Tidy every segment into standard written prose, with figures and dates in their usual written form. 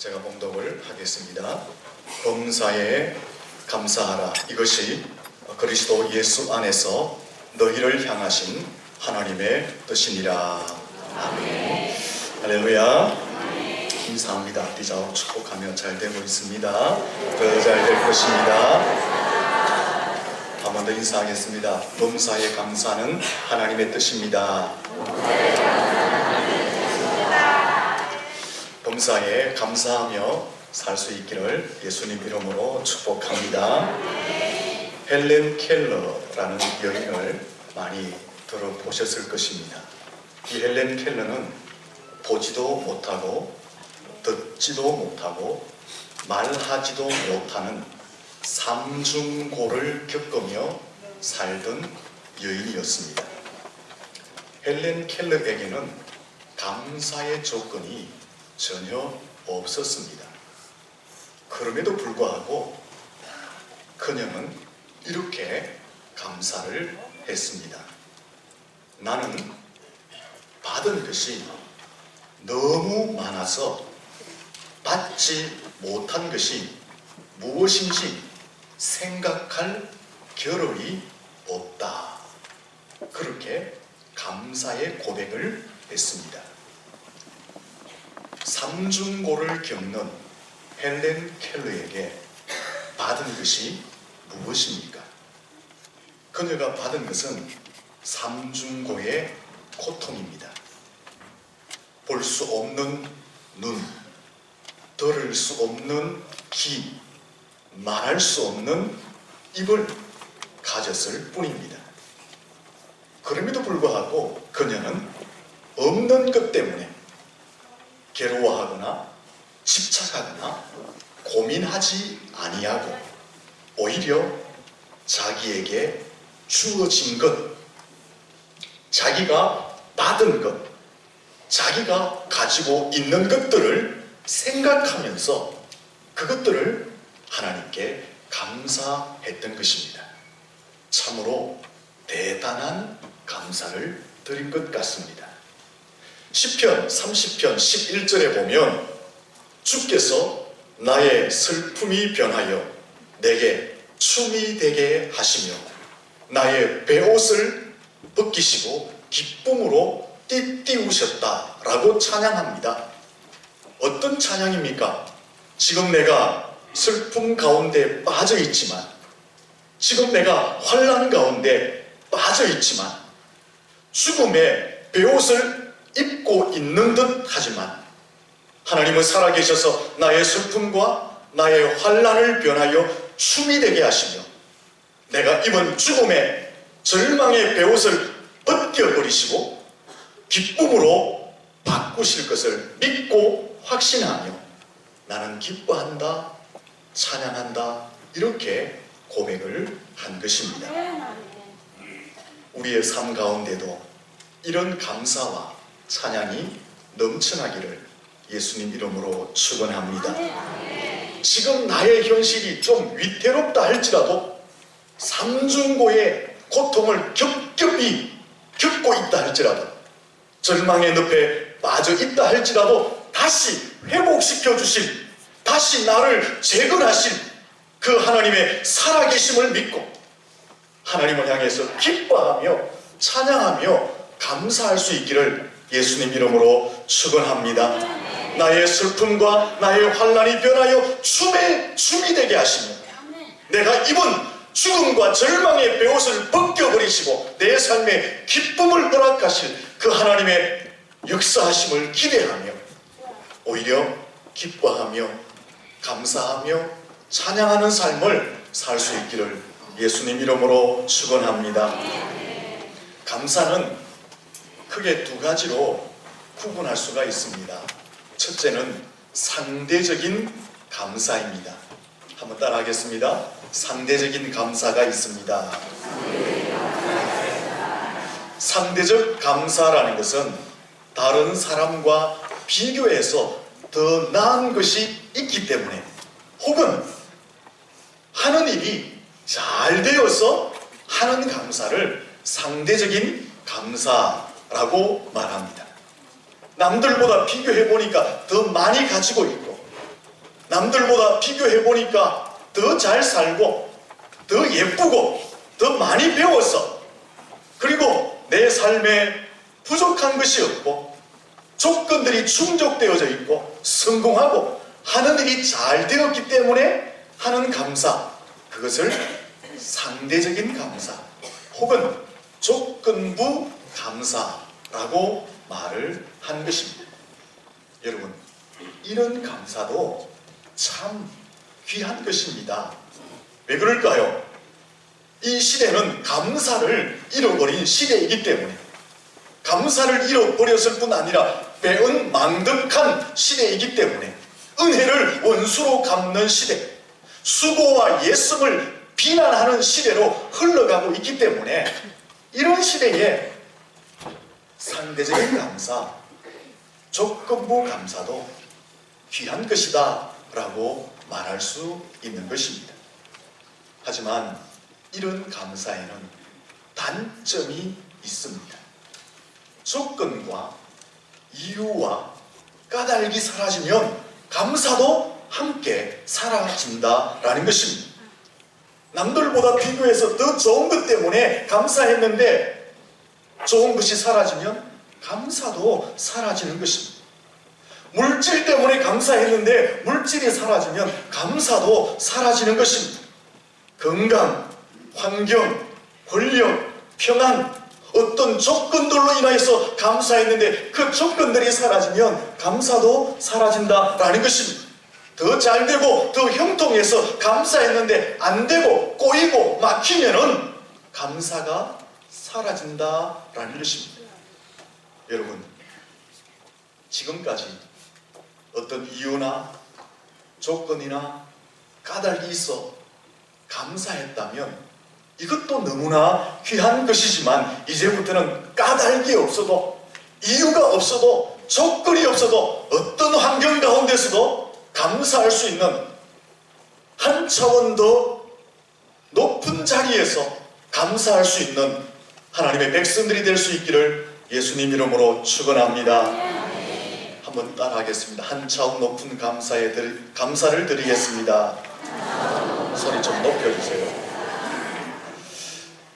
제가 봉독을 하겠습니다. 범사에 감사하라. 이것이 그리스도 예수 안에서 너희를 향하신 하나님의 뜻이니라. 아멘. 할렐루야. 감사합니다. 비자업 축복하며 잘 되고 있습니다. 더 잘 될 것입니다. 한 번 더 인사하겠습니다. 범사에 감사는 하나님의 뜻입니다. 범사에 감사하며 살 수 있기를 예수님 이름으로 축복합니다. 헬렌 켈러라는 여인을 많이 들어보셨을 것입니다. 이 헬렌 켈러는 보지도 못하고 듣지도 못하고 말하지도 못하는 삼중고를 겪으며 살던 여인이었습니다. 헬렌 켈러에게는 감사의 조건이 전혀 없었습니다. 그럼에도 불구하고 그녀는 이렇게 감사를 했습니다. 나는 받은 것이 너무 많아서 받지 못한 것이 무엇인지 생각할 겨를이 없다. 그렇게 감사의 고백을 했습니다. 삼중고를 겪는 헬렌 켈러에게 받은 것이 무엇입니까? 그녀가 받은 것은 삼중고의 고통입니다. 볼 수 없는 눈, 들을 수 없는 귀, 말할 수 없는 입을 가졌을 뿐입니다. 그럼에도 불구하고 그녀는 없는 것 때문에 괴로워하거나 집착하거나 고민하지 아니하고 오히려 자기에게 주어진 것, 자기가 받은 것, 자기가 가지고 있는 것들을 생각하면서 그것들을 하나님께 감사했던 것입니다. 참으로 대단한 감사를 드린 것 같습니다. 시편 30편 11절에 보면 주께서 나의 슬픔이 변하여 내게 춤이 되게 하시며 나의 베옷을 벗기시고 기쁨으로 띠띠우셨다 라고 찬양합니다. 어떤 찬양입니까? 지금 내가 슬픔 가운데 빠져 있지만, 지금 내가 환난 가운데 빠져 있지만, 죽음의 베옷을 입고 있는 듯 하지만 하나님은 살아계셔서 나의 슬픔과 나의 환난을 변하여 춤이 되게 하시며 내가 입은 죽음의 절망의 베옷을 벗겨버리시고 기쁨으로 바꾸실 것을 믿고 확신하며 나는 기뻐한다, 찬양한다, 이렇게 고백을 한 것입니다. 우리의 삶 가운데도 이런 감사와 찬양이 넘쳐나기를 예수님 이름으로 축원합니다. 지금 나의 현실이 좀 위태롭다 할지라도 삼중고의 고통을 겹겹이 겪고 있다 할지라도 절망의 늪에 빠져 있다 할지라도 다시 회복시켜 주실, 다시 나를 재건하실 그 하나님의 살아계심을 믿고 하나님을 향해서 기뻐하며 찬양하며 감사할 수 있기를 예수님 이름으로 축원합니다. 나의 슬픔과 나의 환난이 변하여 춤이 되게 하시며 내가 입은 죽음과 절망의 베옷을 벗겨버리시고 내 삶에 기쁨을 허락하실 그 하나님의 역사하심을 기대하며 오히려 기뻐하며 감사하며 찬양하는 삶을 살 수 있기를 예수님 이름으로 축원합니다. 감사는 크게 두 가지로 구분할 수가 있습니다. 첫째는 상대적인 감사입니다. 한번 따라 하겠습니다. 상대적인 감사가 있습니다. 상대적 감사라는 것은 다른 사람과 비교해서 더 나은 것이 있기 때문에 혹은 하는 일이 잘 되어서 하는 감사를 상대적인 감사라고 말합니다. 남들보다 비교해 보니까 더 많이 가지고 있고 남들보다 비교해 보니까 더 잘 살고 더 예쁘고 더 많이 배웠어. 그리고 내 삶에 부족한 것이 없고 조건들이 충족되어져 있고 성공하고 하는 일이 잘 되었기 때문에 하는 감사, 그것을 상대적인 감사 혹은 조건부 감사라고 말을 한 것입니다. 여러분, 이런 감사도 참 귀한 것입니다. 왜 그럴까요? 이 시대는 감사를 잃어버린 시대이기 때문에, 감사를 잃어버렸을 뿐 아니라 배은 망덕한 시대이기 때문에, 은혜를 원수로 갚는 시대, 수고와 예성을 비난하는 시대로 흘러가고 있기 때문에, 이런 시대에 상대적인 감사, 조건부 감사도 귀한 것이다 라고 말할 수 있는 것입니다. 하지만 이런 감사에는 단점이 있습니다. 조건과 이유와 까닭이 사라지면 감사도 함께 사라진다라는 것입니다. 남들보다 비교해서 더 좋은 것 때문에 감사했는데 좋은 것이 사라지면 감사도 사라지는 것입니다. 물질 때문에 감사했는데 물질이 사라지면 감사도 사라지는 것입니다. 건강, 환경, 권력, 평안, 어떤 조건들로 인하여서 감사했는데 그 조건들이 사라지면 감사도 사라진다라는 것입니다. 더 잘되고 더 형통해서 감사했는데 안 되고 꼬이고 막히면은 감사가 사라진다라는 것입니다. 여러분, 지금까지 어떤 이유나 조건이나 까닭이 있어 감사했다면 이것도 너무나 귀한 것이지만, 이제부터는 까닭이 없어도 이유가 없어도 조건이 없어도 어떤 환경 가운데서도 감사할 수 있는 한 차원 더 높은 자리에서 감사할 수 있는 하나님의 백성들이 될 수 있기를 예수님 이름으로 축원합니다. 한번 따라하겠습니다. 한 차원 높은 감사를 드리겠습니다. 소리 좀 높여주세요.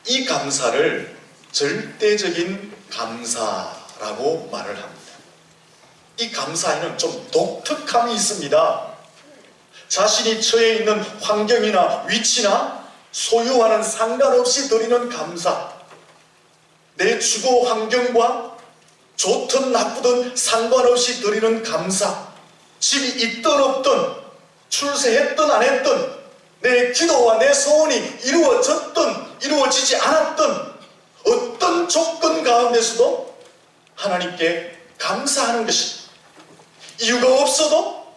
이 감사를 절대적인 감사라고 말을 합니다. 이 감사에는 좀 독특함이 있습니다. 자신이 처해 있는 환경이나 위치나 소유와는 상관없이 드리는 감사, 내 주거 환경과 좋든 나쁘든 상관없이 드리는 감사, 집이 있든 없든 출세했든 안 했든 내 기도와 내 소원이 이루어졌든 이루어지지 않았든 어떤 조건 가운데서도 하나님께 감사하는 것이, 이유가 없어도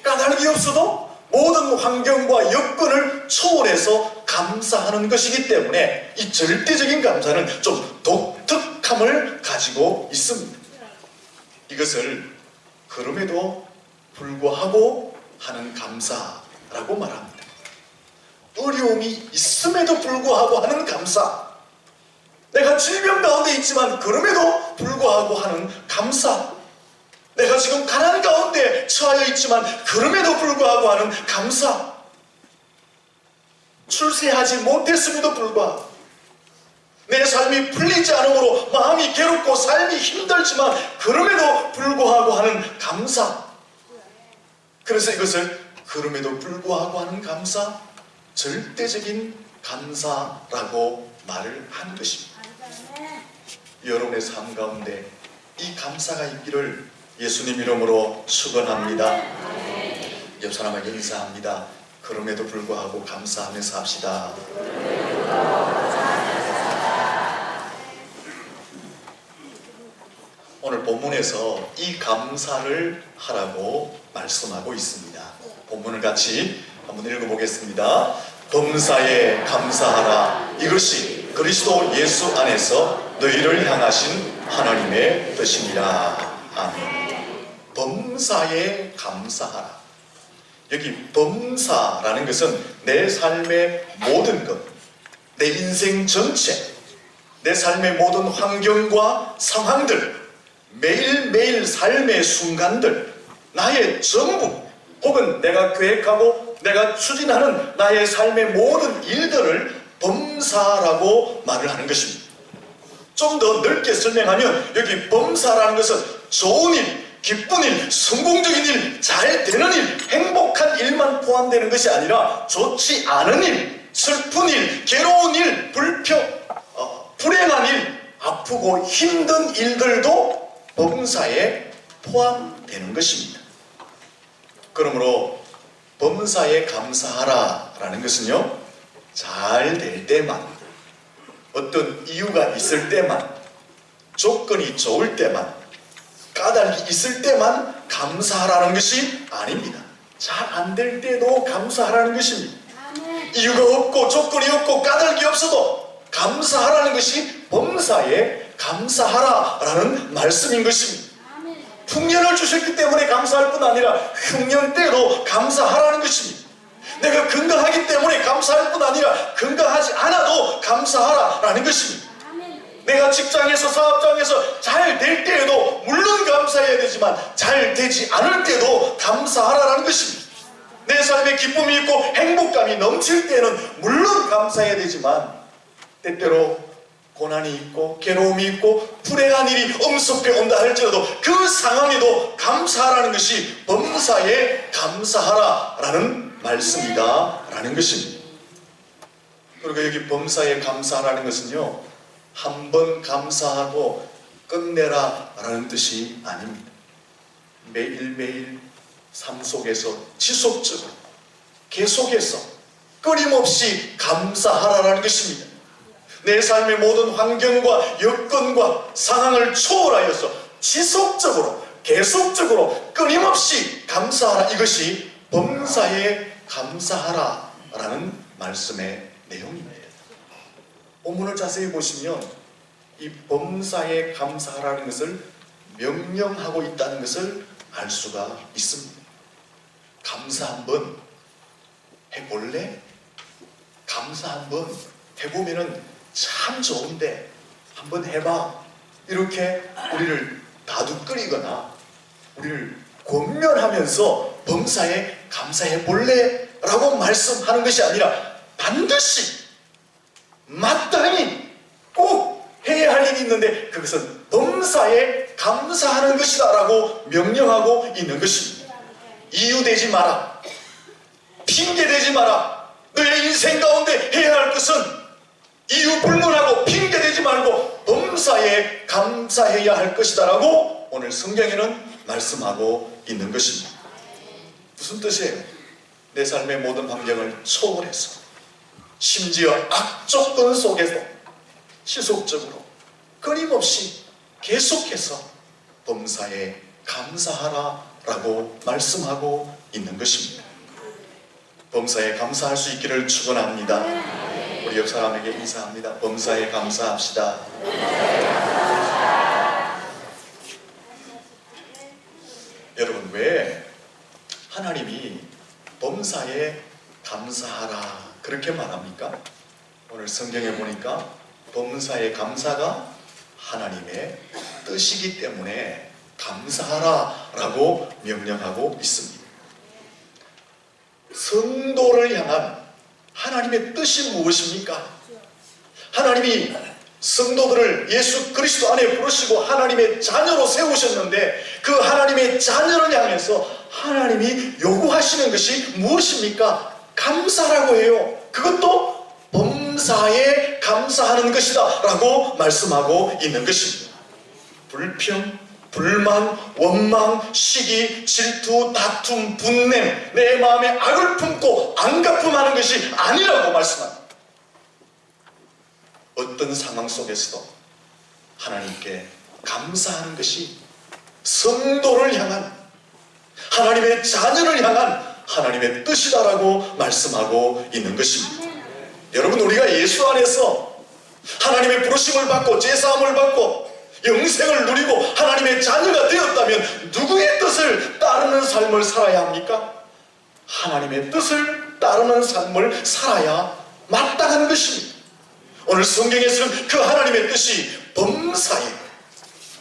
까닭이 없어도 모든 환경과 여건을 초월해서 감사하는 것이기 때문에 이 절대적인 감사는 좀 독특함을 가지고 있습니다. 이것을 그럼에도 불구하고 하는 감사라고 말합니다. 어려움이 있음에도 불구하고 하는 감사, 내가 질병 가운데 있지만 그럼에도 불구하고 하는 감사, 내가 지금 가난 가운데 처하여 있지만 그럼에도 불구하고 하는 감사, 출세하지 못했음에도 불구하고 내 삶이 풀리지 않으므로 마음이 괴롭고 삶이 힘들지만 그럼에도 불구하고 하는 감사, 그래서 이것을 그럼에도 불구하고 하는 감사, 절대적인 감사라고 말을 한 것입니다. 여러분의 삶 가운데 이 감사가 있기를 예수님 이름으로 축원합니다. 옆 사람에게 인사합니다. 그럼에도 불구하고 감사하면서 합시다. 오늘 본문에서 이 감사를 하라고 말씀하고 있습니다. 본문을 같이 한번 읽어보겠습니다. 범사에 감사하라. 이것이 그리스도 예수 안에서 너희를 향하신 하나님의 뜻이니라. 아멘. 범사에 감사하라. 여기 범사라는 것은 내 삶의 모든 것, 내 인생 전체, 내 삶의 모든 환경과 상황들, 매일매일 삶의 순간들, 나의 전부, 혹은 내가 계획하고 내가 추진하는 나의 삶의 모든 일들을 범사라고 말을 하는 것입니다. 좀 더 넓게 설명하면 여기 범사라는 것은 좋은 일, 기쁜 일, 성공적인 일, 잘 되는 일, 행복한 일만 포함되는 것이 아니라 좋지 않은 일, 슬픈 일, 괴로운 일, 불행한 일, 아프고 힘든 일들도 범사에 포함되는 것입니다. 그러므로 범사에 감사하라 라는 것은요, 잘 될 때만, 어떤 이유가 있을 때만, 조건이 좋을 때만, 까닭이 있을 때만 감사하라는 것이 아닙니다. 잘 안 될 때도 감사하라는 것입니다. 이유가 없고 조건이 없고 까닭이 없어도 감사하라는 것이 범사에 감사하라라는 말씀인 것입니다. 풍년을 주셨기 때문에 감사할 뿐 아니라 흉년 때도 감사하라는 것입니다. 내가 건강하기 때문에 감사할 뿐 아니라 건강하지 않아도 감사하라라는 것입니다. 내가 직장에서 사업장에서 잘 될 때에도 물론 감사해야 되지만 잘 되지 않을 때도 감사하라는 것입니다. 내 삶에 기쁨이 있고 행복감이 넘칠 때는 물론 감사해야 되지만 때때로 고난이 있고 괴로움이 있고 불행한 일이 엄습해 온다 할지라도 그 상황에도 감사하라는 것이 범사에 감사하라라는 말씀이다 라는 것입니다. 그리고 여기 범사에 감사하라는 것은요, 한 번 감사하고 끝내라 라는 뜻이 아닙니다. 매일매일 삶 속에서 지속적으로 계속해서 끊임없이 감사하라는 것입니다. 내 삶의 모든 환경과 여건과 상황을 초월하여서 지속적으로 계속적으로 끊임없이 감사하라, 이것이 범사에 감사하라 라는 말씀의 내용입니다. 본문을 자세히 보시면 이 범사에 감사하라는 것을 명령하고 있다는 것을 알 수가 있습니다. 감사 한번 해볼래? 감사 한번 해보면은 참 좋은데 한번 해봐, 이렇게 우리를 다독거리거나 우리를 권면하면서 범사에 감사해 볼래? 라고 말씀하는 것이 아니라 반드시 마땅히 꼭 해야 할 일이 있는데 그것은 범사에 감사하는 것이다 라고 명령하고 있는 것입니다. 이유되지 마라, 핑계대지 마라. 너의 인생 가운데 해야 할 것은 이유 불문하고 핑계대지 말고 범사에 감사해야 할 것이다 라고 오늘 성경에는 말씀하고 있는 것입니다. 무슨 뜻이에요? 내 삶의 모든 환경을 초월해서 심지어 악조건 속에서 지속적으로 끊임없이 계속해서 범사에 감사하라 라고 말씀하고 있는 것입니다. 범사에 감사할 수 있기를 축원합니다. 우리 옆 사람에게 인사합니다. 범사에 감사합시다. 여러분, 왜 하나님이 범사에 감사하라 그렇게 말합니까? 오늘 성경에 보니까 범사에 감사가 하나님의 뜻이기 때문에 감사하라 라고 명령하고 있습니다. 성도를 향한 하나님의 뜻이 무엇입니까? 하나님이 성도들을 예수 그리스도 안에 부르시고 하나님의 자녀로 세우셨는데 그 하나님의 자녀를 향해서 하나님이 요구하시는 것이 무엇입니까? 감사라고 해요. 그것도 범사에 감사하는 것이다 라고 말씀하고 있는 것입니다. 불평, 불만, 원망, 시기, 질투, 다툼, 분냄, 내 마음에 악을 품고 안갚음하는 것이 아니라고 말씀합니다. 어떤 상황 속에서도 하나님께 감사하는 것이 성도를 향한, 하나님의 자녀를 향한 하나님의 뜻이다라고 말씀하고 있는 것입니다. 여러분, 우리가 예수 안에서 하나님의 부르심을 받고 제사함을 받고 영생을 누리고 하나님의 자녀가 되었다면 누구의 뜻을 따르는 삶을 살아야 합니까? 하나님의 뜻을 따르는 삶을 살아야 마땅한 것입니다. 오늘 성경에서는 그 하나님의 뜻이 범사에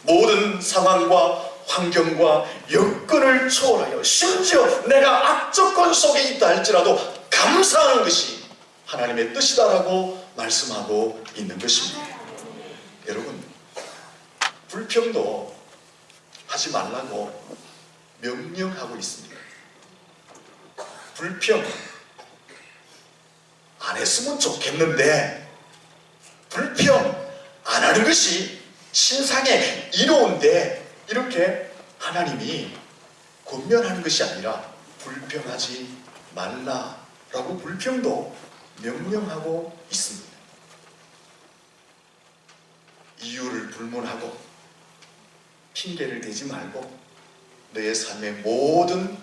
모든 상황과 환경과 여건을 초월하여 심지어 내가 악조건 속에 있다 할지라도 감사하는 것이 하나님의 뜻이다라고 말씀하고 있는 것입니다. 여러분, 불평도 하지 말라고 명령하고 있습니다. 불평 안 했으면 좋겠는데, 불평 안 하는 것이 신상에 이로운데, 이렇게 하나님이 권면하는 것이 아니라 불평하지 말라라고 불평도 명령하고 있습니다. 이유를 불문하고 핑계를 대지 말고 너의 삶의 모든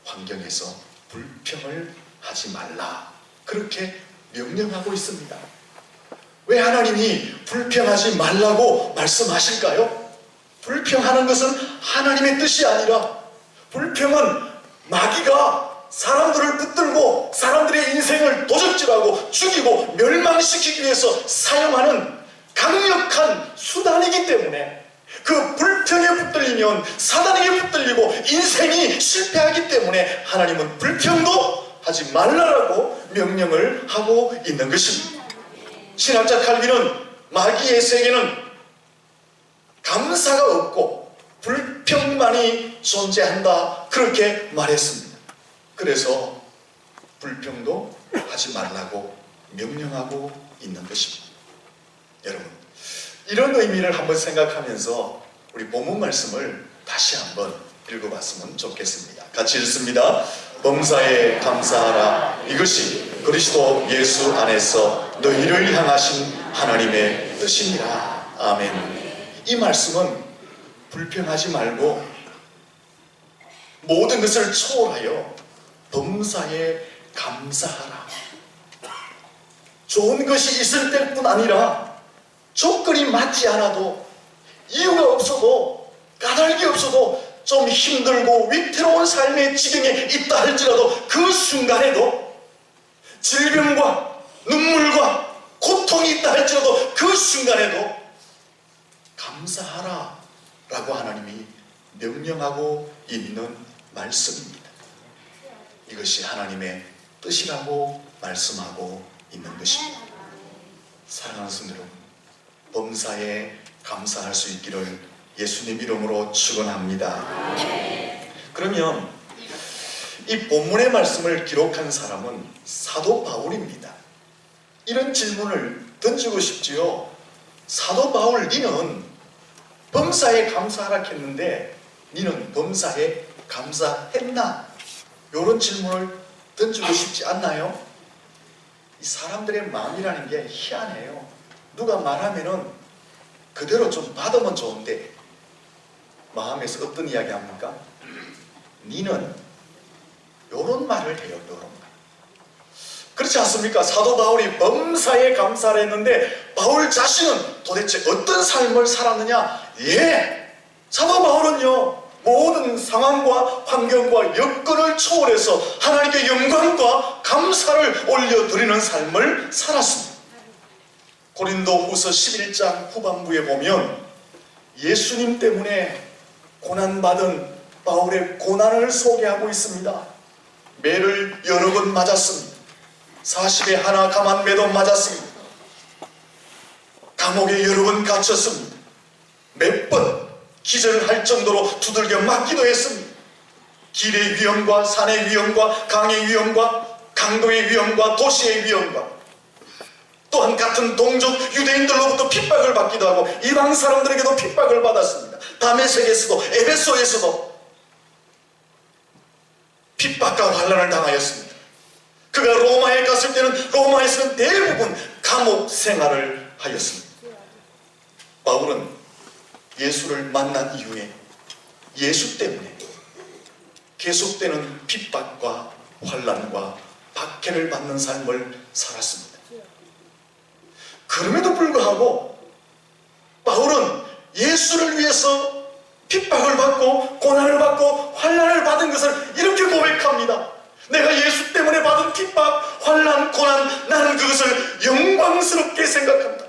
환경에서 불평을 하지 말라, 그렇게 명령하고 있습니다. 왜 하나님이 불평하지 말라고 말씀하실까요? 불평하는 것은 하나님의 뜻이 아니라, 불평은 마귀가 사람들을 붙들고 사람들의 인생을 도적질하고 죽이고 멸망시키기 위해서 사용하는 강력한 수단이기 때문에, 그 불평에 붙들리면 사단에게 붙들리고 인생이 실패하기 때문에 하나님은 불평도 하지 말라라고 명령을 하고 있는 것입니다. 신학자 칼빈은 마귀의 세계는 감사가 없고 불평만이 존재한다, 그렇게 말했습니다. 그래서 불평도 하지 말라고 명령하고 있는 것입니다. 여러분, 이런 의미를 한번 생각하면서 우리 본문 말씀을 다시 한번 읽어봤으면 좋겠습니다. 같이 읽습니다. 범사에 감사하라. 이것이 그리스도 예수 안에서 너희를 향하신 하나님의 뜻이니라. 아멘. 이 말씀은 불평하지 말고 모든 것을 초월하여 범사에 감사하라. 좋은 것이 있을 때뿐 아니라 조건이 맞지 않아도, 이유가 없어도, 까닭이 없어도 좀 힘들고 위태로운 삶의 지경에 있다 할지라도 그 순간에도, 질병과 눈물과 고통이 있다 할지라도 그 순간에도 감사하라 라고 하나님이 명령하고 있는 말씀입니다. 이것이 하나님의 뜻이라고 말씀하고 있는 것입니다. 사랑하는 성도 여러분, 범사에 감사할 수 있기를 예수님 이름으로 축원합니다. 그러면 이 본문의 말씀을 기록한 사람은 사도 바울입니다. 이런 질문을 던지고 싶지요. 사도 바울, 니는 범사에 감사하라 했는데 니는 범사에 감사했나? 이런 질문을 던지고 싶지 않나요? 이 사람들의 마음이라는 게 희한해요. 누가 말하면은 그대로 좀 받으면 좋은데 마음에서 어떤 이야기 합니까? 니는 요런 말을 해요. 요런 말. 그렇지 않습니까? 사도 바울이 범사에 감사를 했는데 바울 자신은 도대체 어떤 삶을 살았느냐? 예! 사도 바울은요, 모든 상황과 환경과 여건을 초월해서 하나님께 영광과 감사를 올려드리는 삶을 살았습니다. 고린도 후서 11장 후반부에 보면 예수님 때문에 고난받은 바울의 고난을 소개하고 있습니다. 매를 여러 번 맞았습니다. 40에 하나 감한 매도 맞았습니다. 감옥에 여러 번 갇혔습니다. 몇 번 기절할 정도로 두들겨 맞기도 했습니다. 길의 위험과 산의 위험과 강의 위험과 강도의 위험과 도시의 위험과 또한 같은 동족 유대인들로부터 핍박을 받기도 하고 이방 사람들에게도 핍박을 받았습니다. 다메섹에서도 에베소에서도 핍박과 환난을 당하였습니다. 그가 로마에 갔을 때는 로마에서는 대부분 감옥 생활을 하였습니다. 바울은 예수를 만난 이후에 예수 때문에 계속되는 핍박과 환난과 박해를 받는 삶을 살았습니다. 그럼에도 불구하고 바울은 예수를 위해서 핍박을 받고 고난을 받고 환난을 받은 것을 이렇게 고백합니다. 내가 예수 때문에 받은 핍박, 환난, 고난, 나는 그것을 영광스럽게 생각한다.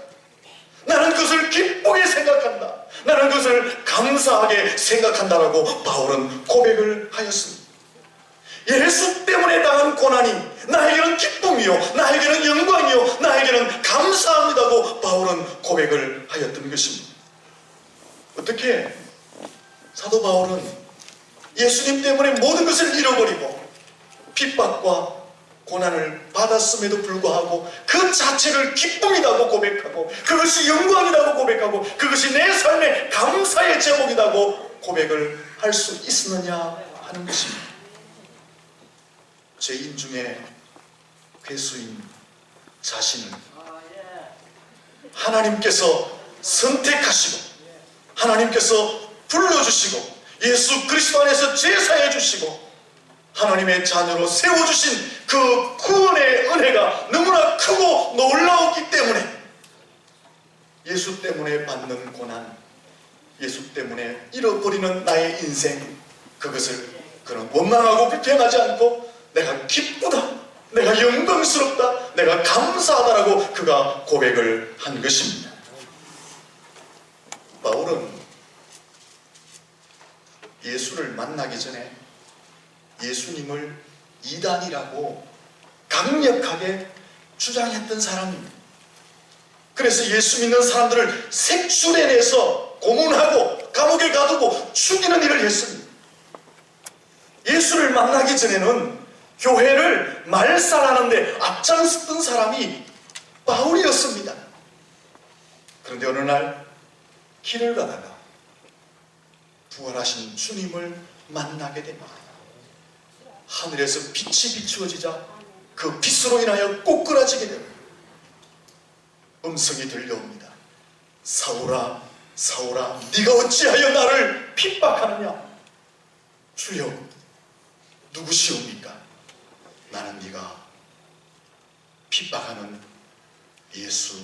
나는 그것을 기쁘게 생각한다. 나는 그것을 감사하게 생각한다라고 바울은 고백을 하였습니다. 예수 때문에 당한 고난이 나에게는 기쁨이요, 나에게는 영광이요, 나에게는 감사합니다고 바울은 고백을 하였던 것입니다. 어떻게 사도 바울은 예수님 때문에 모든 것을 잃어버리고 핍박과 고난을 받았음에도 불구하고 그 자체를 기쁨이라고 고백하고 그것이 영광이라고 고백하고 그것이 내 삶의 감사의 제목이라고 고백을 할 수 있었느냐 하는 것입니다. 죄인 중에 괴수인 자신을 하나님께서 선택하시고 하나님께서 불러주시고 예수 그리스도 안에서 제사해 주시고 하나님의 자녀로 세워주신 그 구원의 은혜가 너무나 크고 놀라웠기 때문에 예수 때문에 받는 고난, 예수 때문에 잃어버리는 나의 인생, 그것을 그는 원망하고 비평하지 않고 내가 기쁘다, 내가 영광스럽다, 내가 감사하다라고 그가 고백을 한 것입니다. 바울은 예수를 만나기 전에 예수님을 이단이라고 강력하게 주장했던 사람입니다. 그래서 예수 믿는 사람들을 색출해내서 고문하고 감옥에 가두고 죽이는 일을 했습니다. 예수를 만나기 전에는 교회를 말살하는데 앞장섰던 사람이 바울이었습니다. 그런데 어느 날 길을 가다가 부활하신 주님을 만나게 됩니다. 하늘에서 빛이 비추어지자 그 빛으로 인하여 꼬꾸라지게 됩니다. 음성이 들려옵니다. 사울아, 사울아, 네가 어찌하여 나를 핍박하느냐? 주여, 누구시옵니까? 나는 네가 핍박하는 예수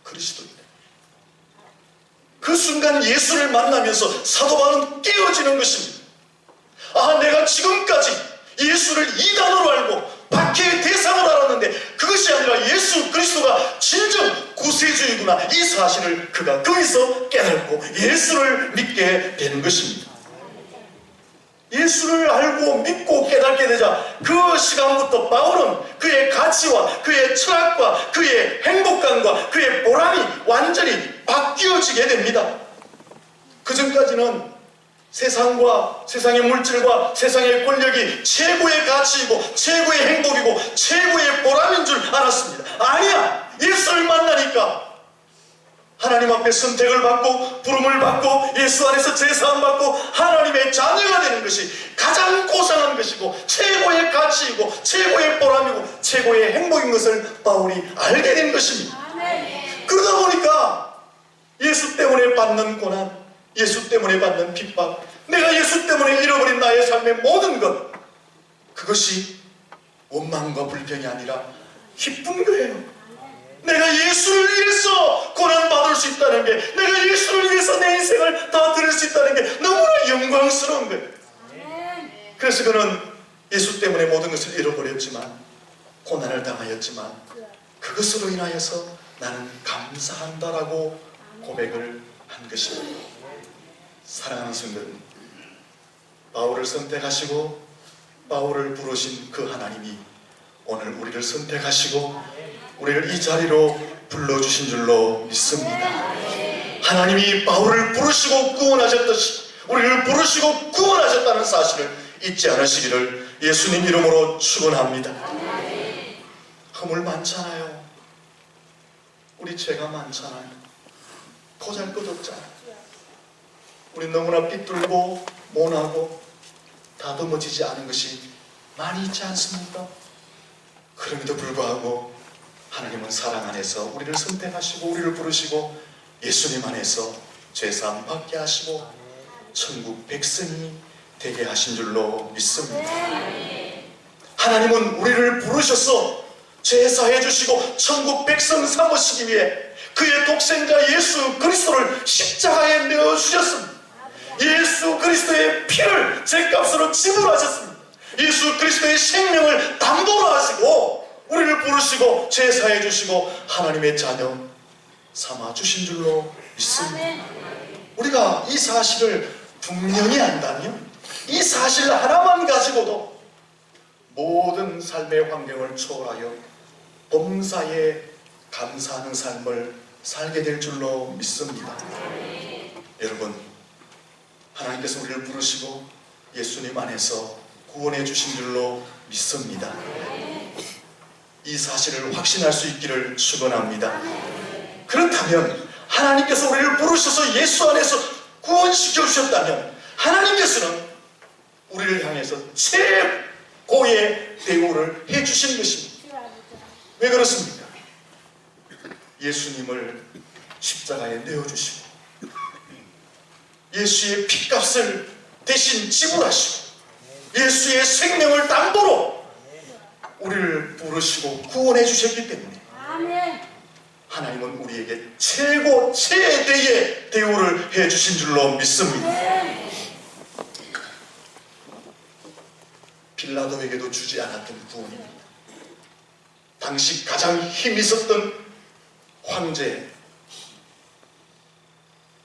그리스도이다. 그 순간 예수를 만나면서 사도 바울은 깨어지는 것입니다. 아, 내가 지금까지 예수를 이단으로 알고 박해의 대상으로 알았는데 그것이 아니라 예수 그리스도가 진정 구세주이구나, 이 사실을 그가 거기서 깨닫고 예수를 믿게 되는 것입니다. 예수를 알고 믿고 깨닫게 되자 그 시간부터 바울은 그의 가치와 그의 철학과 그의 행복감과 그의 보람이 완전히 바뀌어지게 됩니다. 그 전까지는 세상과 세상의 물질과 세상의 권력이 최고의 가치이고 최고의 행복이고 최고의 보람인 줄 알았습니다. 아니야! 예수를 만나니까 하나님 앞에 선택을 받고 부름을 받고 예수 안에서 제사함 받고 하나님의 자녀가 되는 것이 가장 고상한 것이고 최고의 가치이고 최고의 보람이고 최고의 행복인 것을 바울이 알게 된 것입니다. 그러다 보니까 예수 때문에 받는 고난, 예수 때문에 받는 핍박, 내가 예수 때문에 잃어버린 나의 삶의 모든 것, 그것이 원망과 불평이 아니라 기쁜 거예요. 내가 예수를 위해서 고난받을 수 있다는 게, 내가 예수를 위해서 내 인생을 다 드릴 수 있다는 게 너무나 영광스러운 거예요. 그래서 그는 예수 때문에 모든 것을 잃어버렸지만, 고난을 당하였지만 그것으로 인하여서 나는 감사한다라고 고백을 한 것입니다. 사랑하는 성도들, 바울을 선택하시고 바울을 부르신 그 하나님이 오늘 우리를 선택하시고 우리를 이 자리로 불러주신 줄로 믿습니다. 하나님이 바울을 부르시고 구원하셨듯이 우리를 부르시고 구원하셨다는 사실을 잊지 않으시기를 예수님 이름으로 축원합니다. 허물 많잖아요. 우리 죄가 많잖아요. 보잘것없잖아요. 우리 너무나 삐뚤고 모나고 다듬어지지 않은 것이 많이 있지 않습니까? 그럼에도 불구하고 하나님은 사랑 안에서 우리를 선택하시고 우리를 부르시고 예수님 안에서 죄사함 받게 하시고 천국 백성이 되게 하신 줄로 믿습니다. 하나님은 우리를 부르셔서 죄사해 주시고 천국 백성 삼으시기 위해 그의 독생자 예수 그리스도를 십자가에 내어주셨습니다. 예수 그리스도의 피를 죗값으로 지불하셨습니다. 예수 그리스도의 생명을 담보로 하시고 우리를 부르시고 제사해 주시고 하나님의 자녀 삼아 주신 줄로 믿습니다. 우리가 이 사실을 분명히 안다면, 이 사실 하나만 가지고도 모든 삶의 환경을 초월하여 범사에 감사하는 삶을 살게 될 줄로 믿습니다. 여러분, 하나님께서 우리를 부르시고 예수님 안에서 구원해 주신 줄로 믿습니다. 이 사실을 확신할 수 있기를 축원합니다. 그렇다면 하나님께서 우리를 부르셔서 예수 안에서 구원시켜 주셨다면 하나님께서는 우리를 향해서 최고의 대우를 해 주신 것입니다. 왜 그렇습니까? 예수님을 십자가에 내어주시고 예수의 피값을 대신 지불하시고 예수의 생명을 담보로 우리를 부르시고 구원해 주셨기 때문에 하나님은 우리에게 최고 최대의 대우를 해 주신 줄로 믿습니다. 빌라도에게도 주지 않았던 구원입니다. 당시 가장 힘 있었던 황제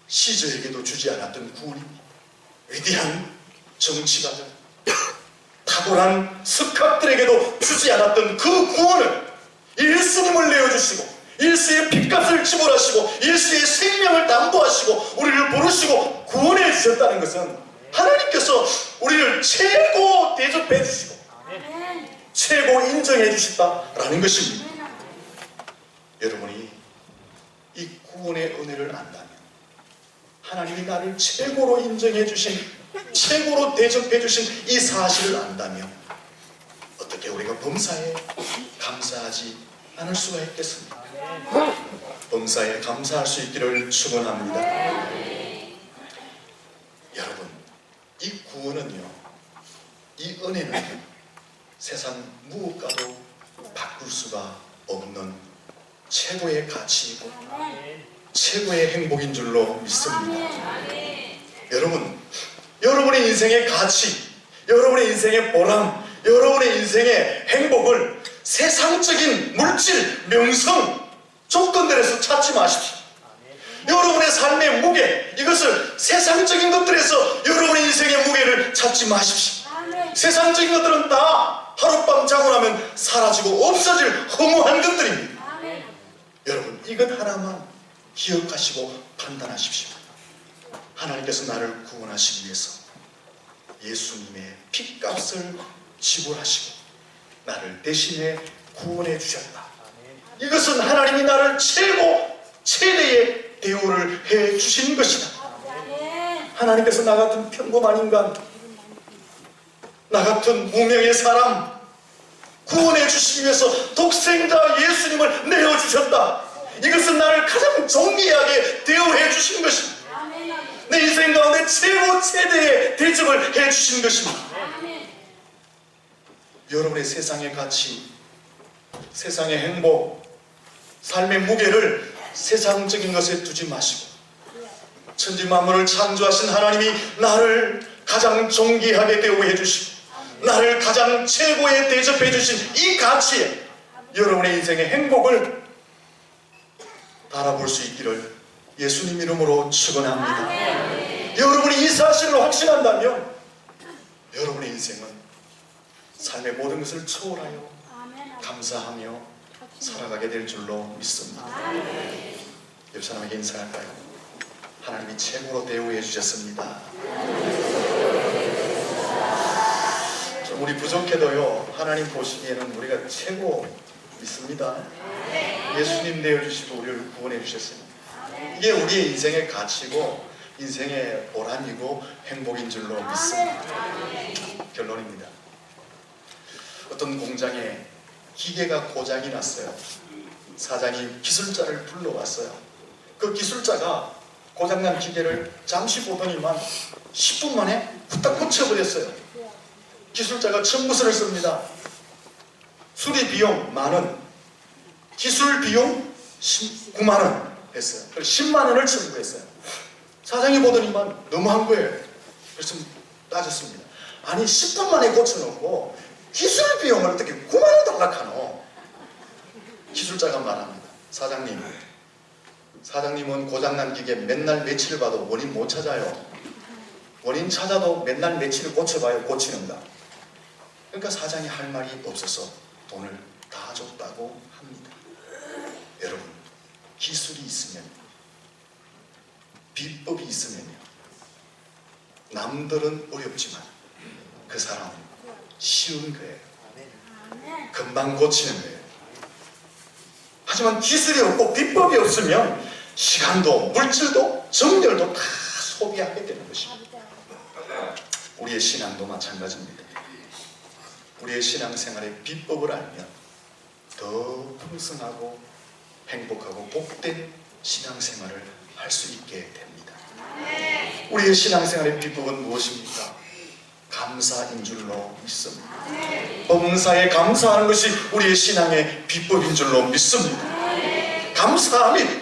시저에게도 주지 않았던 구원입니다. 위대한 정치가들, 탁월한 석학들에게도 주지 않았던 그 구원을 예수님을 내어주시고 예수의 핏값을 지불하시고 예수의 생명을 담보하시고 우리를 부르시고 구원해 주셨다는 것은 하나님께서 우리를 최고 대접해 주시고 최고 인정해 주셨다라는 것입니다. 여러분이 이 구원의 은혜를 안다면, 하나님이 나를 최고로 인정해 주신, 최고로 대접해 주신 이 사실을 안다면 어떻게 우리가 범사에 감사하지 않을 수가 있겠습니까? 범사에 감사할 수 있기를 축원합니다. 여러분, 이 구원은요, 이 은혜는 세상 무엇과도 바꿀 수가 없는 최고의 가치이고 최고의 행복인 줄로 믿습니다. 여러분, 여러분의 인생의 가치, 여러분의 인생의 보람, 여러분의 인생의 행복을 세상적인 물질, 명성, 조건들에서 찾지 마십시오. 여러분의 삶의 무게, 이것을 세상적인 것들에서 여러분의 인생의 무게를 찾지 마십시오. 세상적인 것들은 다 하룻밤 자고 나면 사라지고 없어질 허무한 것들입니다. 여러분, 이것 하나만 기억하시고 판단하십시오. 하나님께서 나를 구원하시기 위해서 예수님의 핏값을 지불하시고 나를 대신에 구원해 주셨다. 이것은 하나님이 나를 최대의 대우를 해 주신 것이다. 하나님께서 나 같은 평범한 인간, 나 같은 무명의 사람 구원해 주시기 위해서 독생자 예수님을 내어주셨다. 이것은 나를 가장 존귀하게 대우해 주신 것입니다. 내 인생 가운데 최고 최대의 대접을 해 주신 것입니다. 여러분의 세상의 가치, 세상의 행복, 삶의 무게를 세상적인 것에 두지 마시고 천지 만물을 창조하신 하나님이 나를 가장 존귀하게 대우해 주시고 나를 가장 최고의 대접해 주신 이 가치에 여러분의 인생의 행복을 바라볼 수 있기를 예수님 이름으로 축원합니다. 여러분이 이 사실을 확신한다면 여러분의 인생은 삶의 모든 것을 초월하여 감사하며 살아가게 될 줄로 믿습니다. 옆 사람에게 인사할까요? 하나님이 최고로 대우해 주셨습니다. 우리 부족해도요, 하나님 보시기에는 우리가 최고 믿습니다. 예수님 내어주시고 우리를 구원해 주셨습니다. 이게 우리의 인생의 가치고 인생의 보람이고 행복인 줄로 믿습니다. 결론입니다. 어떤 공장에 기계가 고장이 났어요. 사장이 기술자를 불러왔어요. 그 기술자가 고장난 기계를 잠시 보더니만 10분 만에 후딱 고쳐버렸어요. 기술자가 청구서를 씁니다. 수리 비용 10,000원, 기술 비용 9만원 했어요. 그래서 10만원을 청구했어요. 사장이 보더니만 너무한 거예요. 그래서 따졌습니다. 아니 10분 만에 고쳐놓고 기술 비용을 어떻게 9만원 달라카노? 기술자가 말합니다. 사장님, 사장님은 고장난 기계 맨날 며칠 봐도 원인 못 찾아요. 원인 찾아도 맨날 며칠 고쳐봐요. 고치는가. 그러니까 사장이 할 말이 없어서 돈을 다 줬다고 합니다. 여러분, 기술이 있으면, 비법이 있으면요, 남들은 어렵지만 그 사람은 쉬운 거예요. 금방 고치는 거예요. 하지만 기술이 없고 비법이 없으면 시간도 물질도 정열도 다 소비하게 되는 것입니다. 우리의 신앙도 마찬가지입니다. 우리의 신앙생활의 비법을 알면 더 풍성하고 행복하고 복된 신앙생활을 할 수 있게 됩니다. 우리의 신앙생활의 비법은 무엇입니까? 감사인 줄로 믿습니다. 범사에 감사하는 것이 우리의 신앙의 비법인 줄로 믿습니다. 감사함이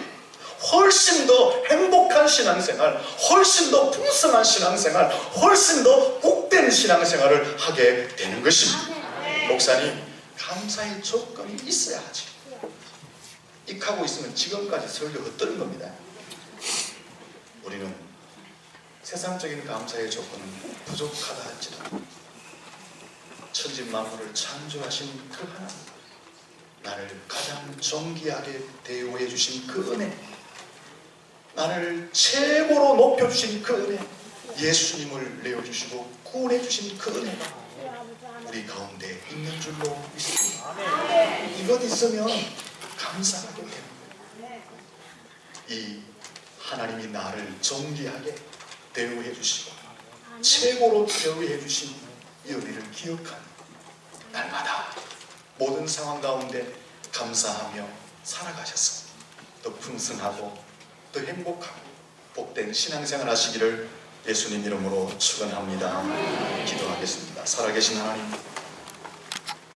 훨씬 더 행복한 신앙생활, 훨씬 더 풍성한 신앙생활, 훨씬 더 복된 신앙생활을 하게 되는 것입니다. 목사님, 감사의 조건이 있어야 하지. 익하고 있으면 지금까지 설교 헛들은 겁니다. 우리는 세상적인 감사의 조건은 부족하다 할지라도 천지만물을 창조하신 그 하나님, 나를 가장 존귀하게 대우해 주신 그 은혜, 나를 최고로 높여주신 그 은혜, 예수님을 내어주시고 구원해 주신 그 은혜가 우리 가운데 있는 줄로 믿습니다. 이것 있으면 감사하게 되는 거예요. 이 하나님이 나를 존귀하게 대우해 주시고 최고로 대우해 주신 이 은혜를 기억하는 날마다 모든 상황 가운데 감사하며 살아가셔서 더 풍성하고 더 행복하고 복된 신앙생활 하시기를 예수님 이름으로 축원합니다. 기도하겠습니다. 살아계신 하나님,